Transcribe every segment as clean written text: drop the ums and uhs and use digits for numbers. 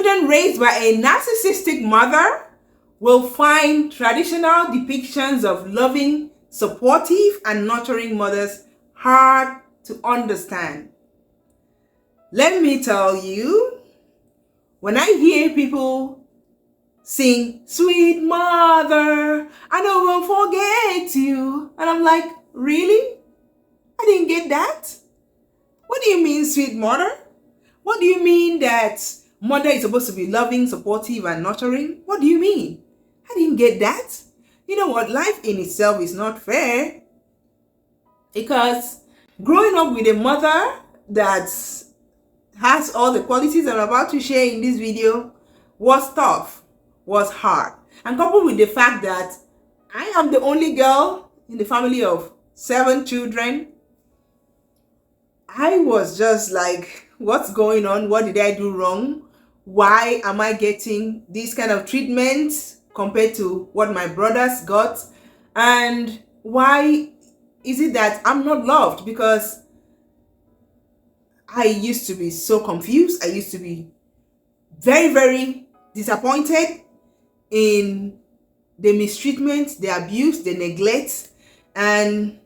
Children raised by a narcissistic mother will find traditional depictions of loving, supportive, and nurturing mothers hard to understand. Let me tell you, when I hear people sing, "Sweet mother, I never forget you," and I'm like, really? I didn't get that. What do you mean, sweet mother? What do you mean that mother is supposed to be loving, supportive, and nurturing? What do you mean? I didn't get that. You know what? Life in itself is not fair. Because growing up with a mother that has all the qualities I'm about to share in this video was tough, was hard. And coupled with the fact that I am the only girl in the family of 7 children, I was just like, what's going on? What did I do wrong? Why am I getting this kind of treatment compared to what my brothers got? And why is it that I'm not loved? Because I used to be so confused. I used to be very, very disappointed in the mistreatment, the abuse, the neglect. And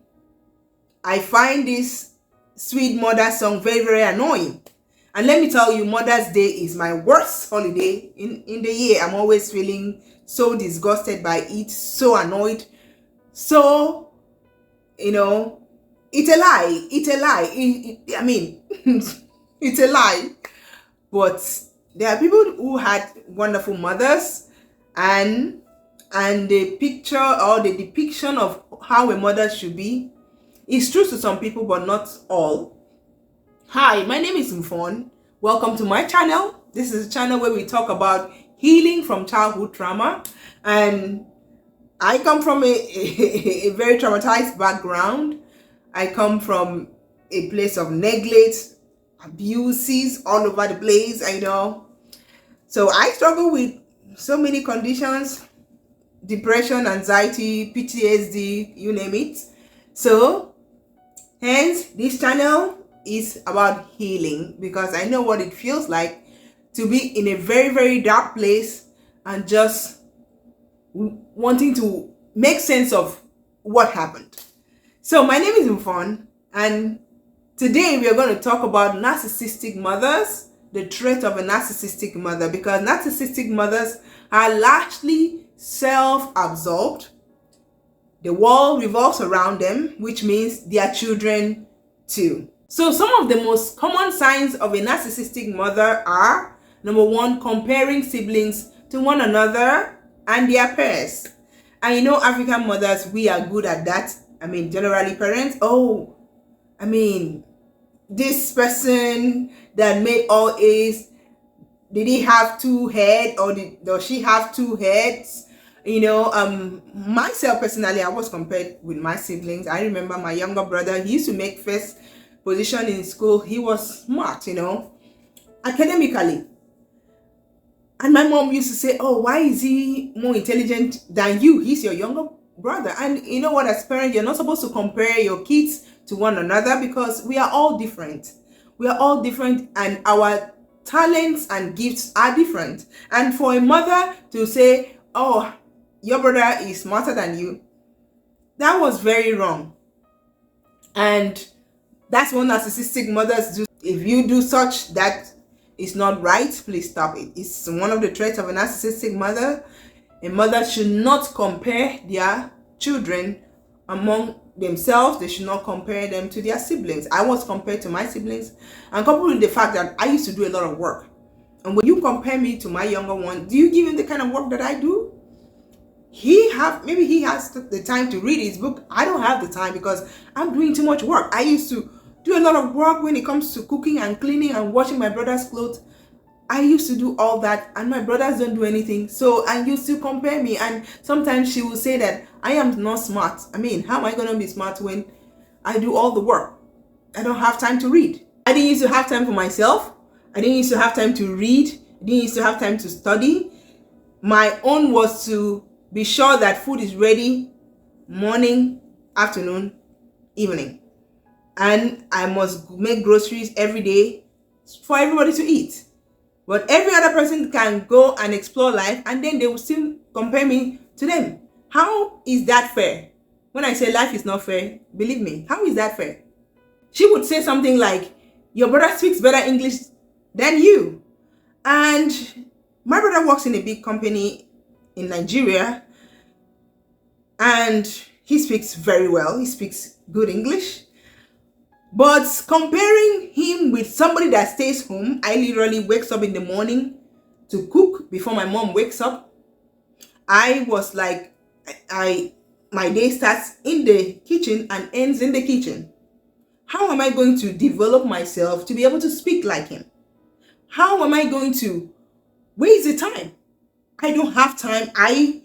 I find this Sweet Mother song very, very annoying. And let me tell you, Mother's Day is my worst holiday in the year. I'm always feeling so disgusted by it, so annoyed. So, you know, it's a lie. It's a lie. I mean, it's a lie. But there are people who had wonderful mothers, and the picture or the depiction of how a mother should be is true to some people, but not all. Hi, my name is Mfon. Welcome to my channel. This is a channel where we talk about healing from childhood trauma. And I come from a very traumatized background. I come from a place of neglect, abuses all over the place, I know. So I struggle with so many conditions, depression, anxiety, PTSD, you name it. So hence this channel is about healing, because I know what it feels like to be in a very, very dark place and just wanting to make sense of what happened. So my name is Mfon, and today we are going to talk about narcissistic mothers, the trait of a narcissistic mother, because narcissistic mothers are largely self-absorbed. The world revolves around them, which means their children too. So some of the most common signs of a narcissistic mother are, number one, comparing siblings to one another and their peers. And you know, African mothers, we are good at that. I mean, generally parents, oh, I mean, this person that made all A's, did he have 2 heads, or does she have 2 heads? You know, myself personally, I was compared with my siblings. I remember my younger brother, he used to make first position in school. He was smart, you know, academically. And my mom used to say, oh, why is he more intelligent than you? He's your younger brother. And you know what, as parents, you're not supposed to compare your kids to one another, because we are all different. We are all different, and our talents and gifts are different. And for a mother to say, oh, your brother is smarter than you, that was very wrong. And that's what narcissistic mothers do. If you do such, that is not right. Please stop it. It's one of the traits of a narcissistic mother. A mother should not compare their children among themselves. They should not compare them to their siblings. I was compared to my siblings, and coupled with the fact that I used to do a lot of work. And when you compare me to my younger one, do you give him the kind of work that I do? Maybe he has the time to read his book. I don't have the time because I'm doing too much work. I used to do a lot of work when it comes to cooking and cleaning and washing my brother's clothes. I used to do all that, and my brothers don't do anything. So, and you still compare me. And sometimes she will say that I am not smart. I mean, how am I going to be smart when I do all the work? I don't have time to read. I didn't used to have time for myself. I didn't used to have time to read. I didn't used to have time to study. My own was to be sure that food is ready morning, afternoon, evening. And I must make groceries every day for everybody to eat. But every other person can go and explore life, and then they will still compare me to them. How is that fair? When I say life is not fair, believe me, how is that fair? She would say something like, your brother speaks better English than you. And my brother works in a big company in Nigeria, and he speaks very well. He speaks good English. But comparing him with somebody that stays home, I literally wakes up in the morning to cook before my mom wakes up. I was like, my day starts in the kitchen and ends in the kitchen. How am I going to develop myself to be able to speak like him? How am I going to waste the time? I don't have time. I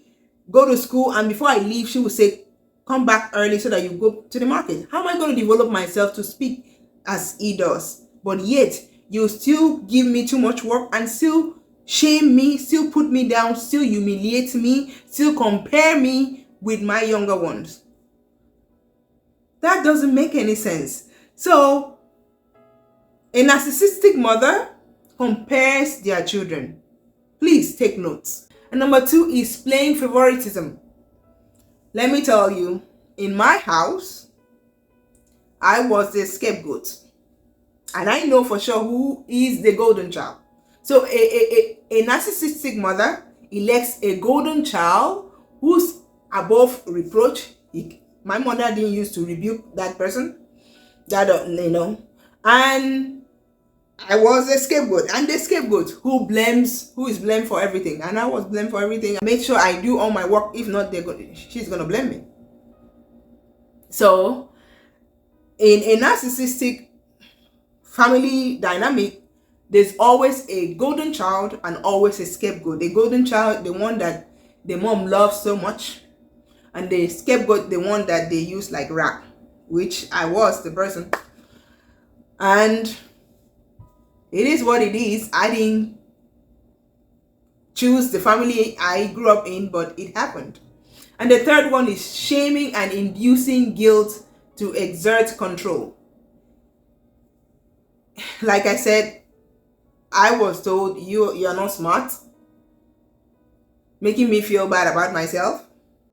go to school, and before I leave, she will say, come back early so that you go to the market. How am I going to develop myself to speak as he does? But yet, you still give me too much work and still shame me, still put me down, still humiliate me, still compare me with my younger ones. That doesn't make any sense. So, a narcissistic mother compares their children. Please take notes. And number 2 is playing favoritism. Let me tell you, in my house, I was the scapegoat. And I know for sure who is the golden child. So a narcissistic mother elects a golden child who's above reproach. My mother didn't used to rebuke that person. And I was a scapegoat, and the scapegoat who is blamed for everything, and I was blamed for everything. I made sure I do all my work. If not, she's gonna blame me. So, in a narcissistic family dynamic, there's always a golden child and always a scapegoat. The golden child, the one that the mom loves so much, and the scapegoat, the one that they use like rap, which I was the person. And it is what it is. I didn't choose the family I grew up in, but it happened. And the third one is shaming and inducing guilt to exert control. Like I said, I was told you're not smart, making me feel bad about myself,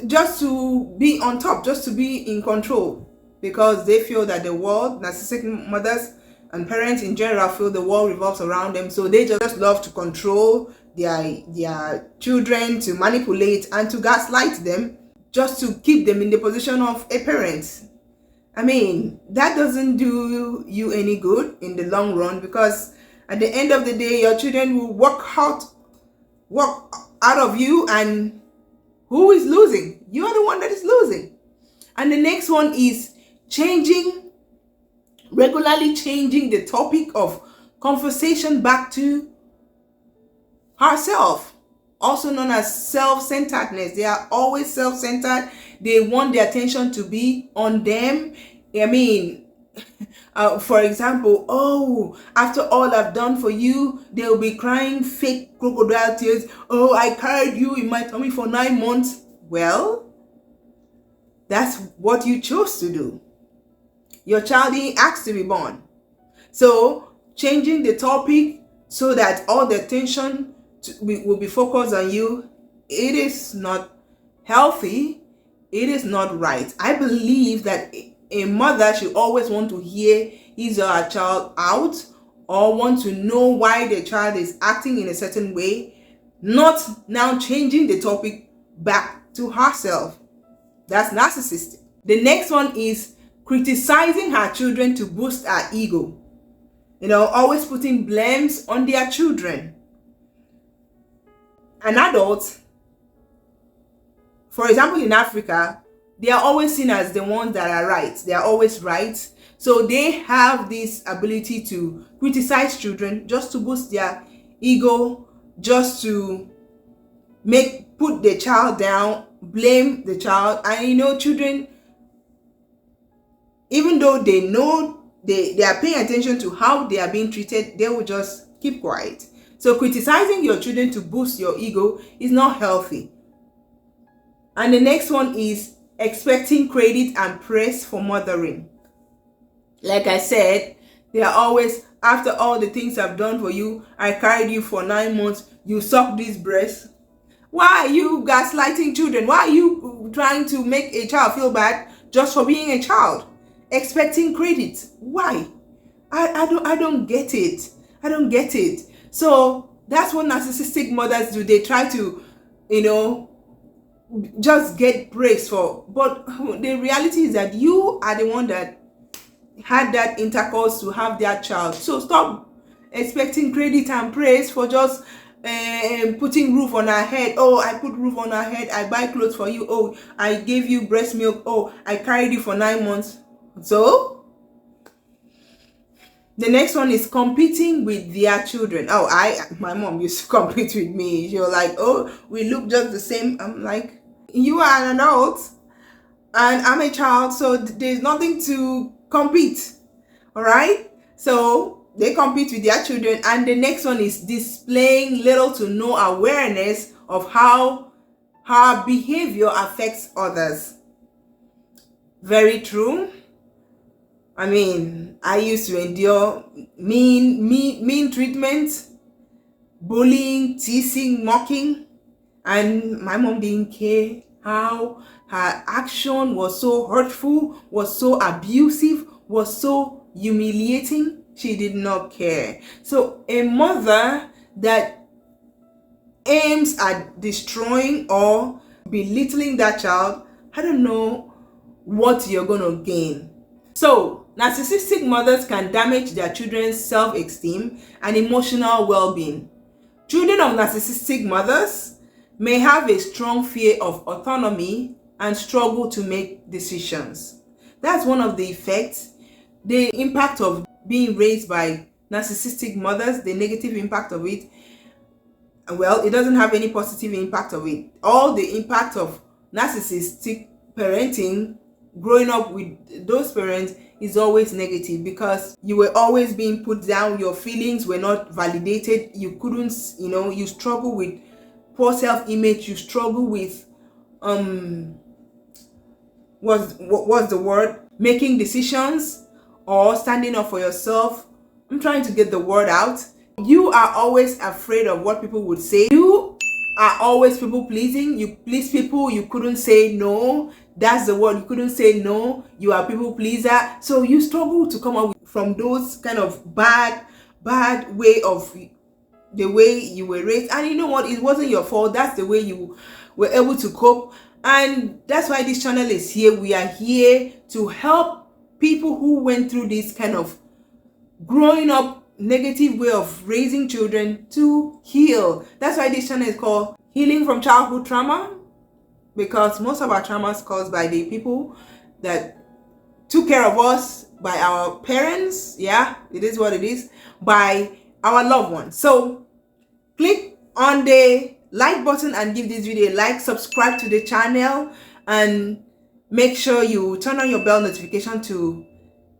just to be on top, just to be in control, because they feel that the world, narcissistic mothers and parents in general, feel the world revolves around them, so they just love to control their children, to manipulate and to gaslight them, just to keep them in the position of a parent. I mean, that doesn't do you any good in the long run, because at the end of the day, your children will walk out of you, and who is losing? You are the one that is losing. And the next one is regularly changing the topic of conversation back to herself, also known as self-centeredness. They are always self-centered. They want the attention to be on them. I mean, for example, oh, after all I've done for you, they'll be crying fake crocodile tears. Oh, I carried you in my tummy for 9 months. Well, that's what you chose to do. Your child didn't ask to be born. So changing the topic so that all the attention will be focused on you, it is not healthy. It is not right. I believe that a mother should always want to hear his or her child out, or want to know why the child is acting in a certain way, not now changing the topic back to herself. That's narcissistic. The next one is criticizing her children to boost her ego. Always putting blames on their children. An adult, for example, in Africa, they are always seen as the ones that are right. They are always right. So they have this ability to criticize children just to boost their ego, just to put the child down, blame the child. And children, even though they know they are paying attention to how they are being treated, they will just keep quiet. So criticizing your children to boost your ego is not healthy. And the next one is expecting credit and praise for mothering. Like I said, they are always, after all the things I've done for you, I carried you for 9 months, you suck this breast. Why are you gaslighting children? Why are you trying to make a child feel bad just for being a child? Expecting credit. Why? I don't get it. I don't get it. So that's what narcissistic mothers do. They try to, just get praise for. But the reality is that you are the one that had that intercourse to have their child. So stop expecting credit and praise for just putting roof on our head. Oh, I put roof on our head. I buy clothes for you. Oh, I gave you breast milk. Oh, I carried you for 9 months. So the next one is competing with their children. Oh, my mom used to compete with me. She was like, oh, we look just the same. I'm like, you are an adult and I'm a child, so there's nothing to compete. All right, so they compete with their children. And the next one is displaying little to no awareness of how her behavior affects others. Very true. I mean, I used to endure mean treatment, bullying, teasing, mocking, and my mom didn't care. How her action was so hurtful, was so abusive, was so humiliating. She did not care. So a mother that aims at destroying or belittling that child, I don't know what you're gonna gain. So narcissistic mothers can damage their children's self-esteem and emotional well-being. Children of narcissistic mothers may have a strong fear of autonomy and struggle to make decisions. That's one of the effects. The impact of being raised by narcissistic mothers, the negative impact of it, well, it doesn't have any positive impact of it. All the impact of narcissistic parenting, growing up with those parents, is always negative, because you were always being put down, your feelings were not validated, you couldn't, you struggle with poor self-image, you struggle with what's the word, making decisions or standing up for yourself. I'm trying to get the word out. You are always afraid of what people would say. You are always people pleasing. You please people. You couldn't say no. That's the word. You couldn't say no. You are people pleaser. So you struggle to come out from those kind of bad way of the way you were raised. And you know what? It wasn't your fault. That's the way you were able to cope. And that's why this channel is here. We are here to help people who went through this kind of growing up negative way of raising children to heal. That's why this channel is called Healing from Childhood Trauma, because most of our trauma is caused by the people that took care of us, by our parents. Yeah, it is what it is, by our loved ones. So click on the like button and give this video a like, subscribe to the channel, and make sure you turn on your bell notification to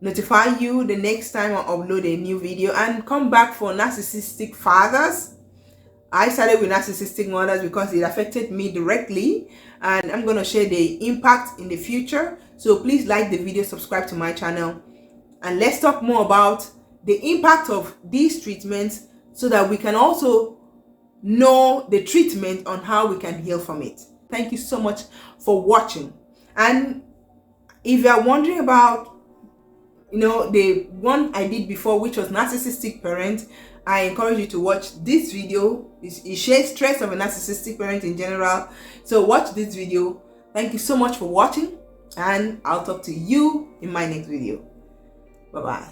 notify you the next time I upload a new video. And come back for narcissistic fathers. I started with narcissistic mothers because it affected me directly, and I'm going to share the impact in the future. So please like the video, subscribe to my channel, and let's talk more about the impact of these treatments, so that we can also know the treatment on how we can heal from it. Thank you so much for watching. And if you are wondering about the one I did before, which was narcissistic parent, I encourage you to watch this video. It shares stress of a narcissistic parent in general. So watch this video. Thank you so much for watching, and I'll talk to you in my next video. Bye bye.